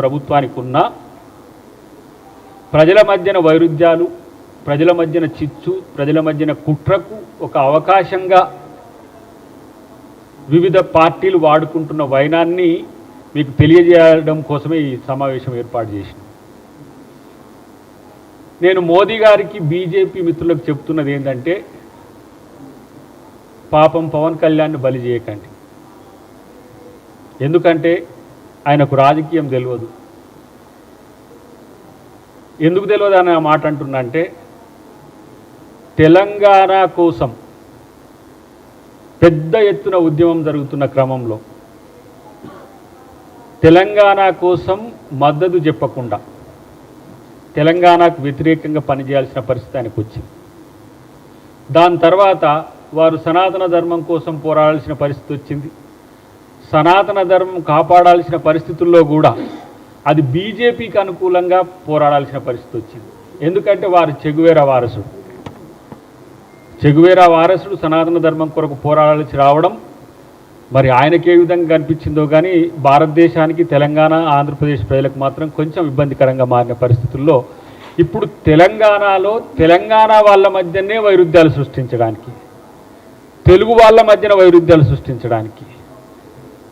ప్రభుత్వానికి ఉన్న ప్రజల మధ్యన వైరుధ్యాలు, ప్రజల మధ్యన చిచ్చు, ప్రజల మధ్యన కుట్రకు ఒక అవకాశంగా వివిధ పార్టీలు వాడుకుంటున్న వైనాన్ని మీకు తెలియజేయడం కోసమే ఈ సమావేశం ఏర్పాటు చేసింది. నేను మోదీ గారికి బీజేపీ మిత్రులకు చెప్తున్నది ఏంటంటే, పాపం పవన్ కళ్యాణ్ని బలి చేయకండి. ఎందుకంటే ఆయనకు రాజకీయం తెలియదు. ఎందుకు తెలియదు అని ఆ మాట అంటున్నా అంటే, తెలంగాణ కోసం పెద్ద ఎత్తున ఉద్యమం జరుగుతున్న క్రమంలో తెలంగాణ కోసం మద్దతు చెప్పకుండా తెలంగాణకు వ్యతిరేకంగా పనిచేయాల్సిన పరిస్థితి ఆయనకు వచ్చింది. దాని తర్వాత వారు సనాతన ధర్మం కోసం పోరాడాల్సిన పరిస్థితి వచ్చింది. సనాతన ధర్మం కాపాడాల్సిన పరిస్థితుల్లో కూడా అది బీజేపీకి అనుకూలంగా పోరాడాల్సిన పరిస్థితి వచ్చింది. ఎందుకంటే వారు చెగువేరా వారసుడు సనాతన ధర్మం కొరకు పోరాడాల్సి రావడం మరి ఆయనకే విధంగా కనిపించిందో కానీ భారతదేశానికి, తెలంగాణ, ఆంధ్రప్రదేశ్ ప్రజలకు మాత్రం కొంచెం ఇబ్బందికరంగా మారిన పరిస్థితుల్లో ఇప్పుడు తెలంగాణలో తెలంగాణ వాళ్ళ మధ్యనే వైరుధ్యాలు సృష్టించడానికి, తెలుగు వాళ్ళ మధ్యన వైరుధ్యాలు సృష్టించడానికి,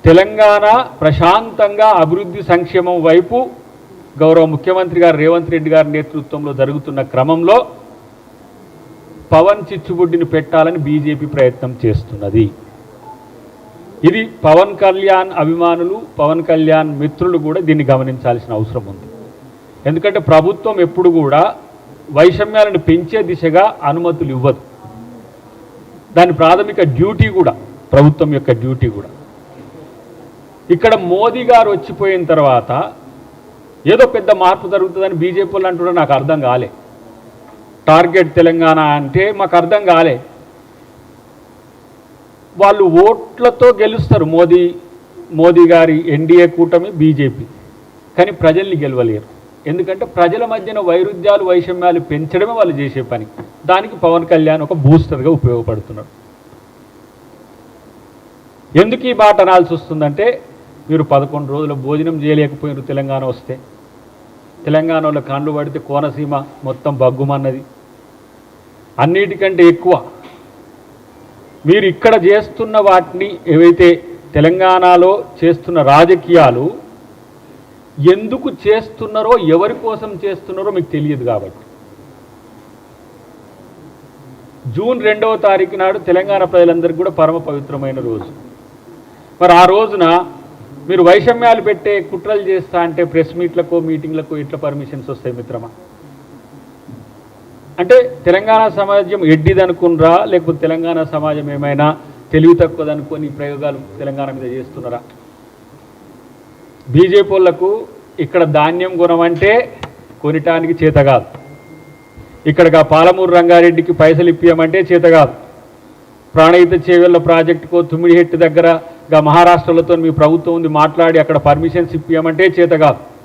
తెలంగాణ ప్రశాంతంగా అభివృద్ధి సంక్షేమం వైపు గౌరవ ముఖ్యమంత్రి గారు రేవంత్ రెడ్డి గారి నేతృత్వంలో జరుగుతున్న క్రమంలో పవన్ చిచ్చుబుడ్డిని పెట్టాలని బీజేపీ ప్రయత్నం చేస్తున్నది. ఇది పవన్ కళ్యాణ్ అభిమానులు, పవన్ కళ్యాణ్ మిత్రులు కూడా దీన్ని గమనించాల్సిన అవసరం ఉంది. ఎందుకంటే ప్రభుత్వం ఎప్పుడు కూడా వైషమ్యాలను పెంచే దిశగా అనుమతులు ఇవ్వదు. దాని ప్రాథమిక డ్యూటీ కూడా, ప్రభుత్వం యొక్క డ్యూటీ కూడా. ఇక్కడ మోదీ గారు వచ్చిపోయిన తర్వాత ఏదో పెద్ద మార్పు జరుగుతుందని బీజేపీ వాళ్ళు అంటున్నారు. నాకు అర్థం కాలే. టార్గెట్ తెలంగాణ అంటే మాకు అర్థం కాలే. వాళ్ళు ఓట్లతో గెలుస్తారు, మోదీ గారి ఎన్డీఏ కూటమి, బీజేపీ. కానీ ప్రజల్ని గెలవలేరు. ఎందుకంటే ప్రజల మధ్యన వైరుధ్యాలు, వైషమ్యాలు పెంచడమే వాళ్ళు చేసే పని. దానికి పవన్ కళ్యాణ్ ఒక బూస్టర్గా ఉపయోగపడుతున్నాడు. ఎందుకు ఈ మాట అనాల్సి వస్తుందంటే, మీరు 11 రోజుల భోజనం చేయలేకపోయినారు తెలంగాణ వస్తే. తెలంగాణలో కాండ్లు పడితే కోనసీమ మొత్తం బగ్గుమన్నది. అన్నిటికంటే ఎక్కువ మీరు ఇక్కడ చేస్తున్న వాటిని, ఏవైతే తెలంగాణలో చేస్తున్న రాజకీయాలు ఎందుకు చేస్తున్నారో, ఎవరి కోసం చేస్తున్నారో మీకు తెలియదు. కాబట్టి జూన్ 2వ తారీఖు నాడు తెలంగాణ ప్రజలందరికీ కూడా పరమ పవిత్రమైన రోజు. మరి ఆ రోజున మీరు వైషమ్యాలు పెట్టే కుట్రలు చేస్తా అంటే ప్రెస్ మీట్లకు, మీటింగ్లకు ఎట్లా పర్మిషన్స్ వస్తాయి మిత్రమా? అంటే తెలంగాణ సమాజం ఎడ్డిదనుకున్నరా, లేకపోతే తెలంగాణ సమాజం ఏమైనా తెలివి తక్కువదనుకొని ప్రయోగాలు తెలంగాణ మీద చేస్తున్నారా? బీజేపీ వాళ్ళకు ఇక్కడ ధాన్యం కొనమంటే కొనటానికి చేత కాదు. ఇక్కడగా పాలమూరు రంగారెడ్డికి పైసలు ఇప్పియమంటే చేత కాదు. ప్రాణహిత చేవెళ్ల ప్రాజెక్టుకో తుమ్మిడిహెట్టు దగ్గరగా మహారాష్ట్రలతో మీ ప్రభుత్వం ఉంది మాట్లాడి అక్కడ పర్మిషన్స్ ఇప్పియమంటే చేత కాదు.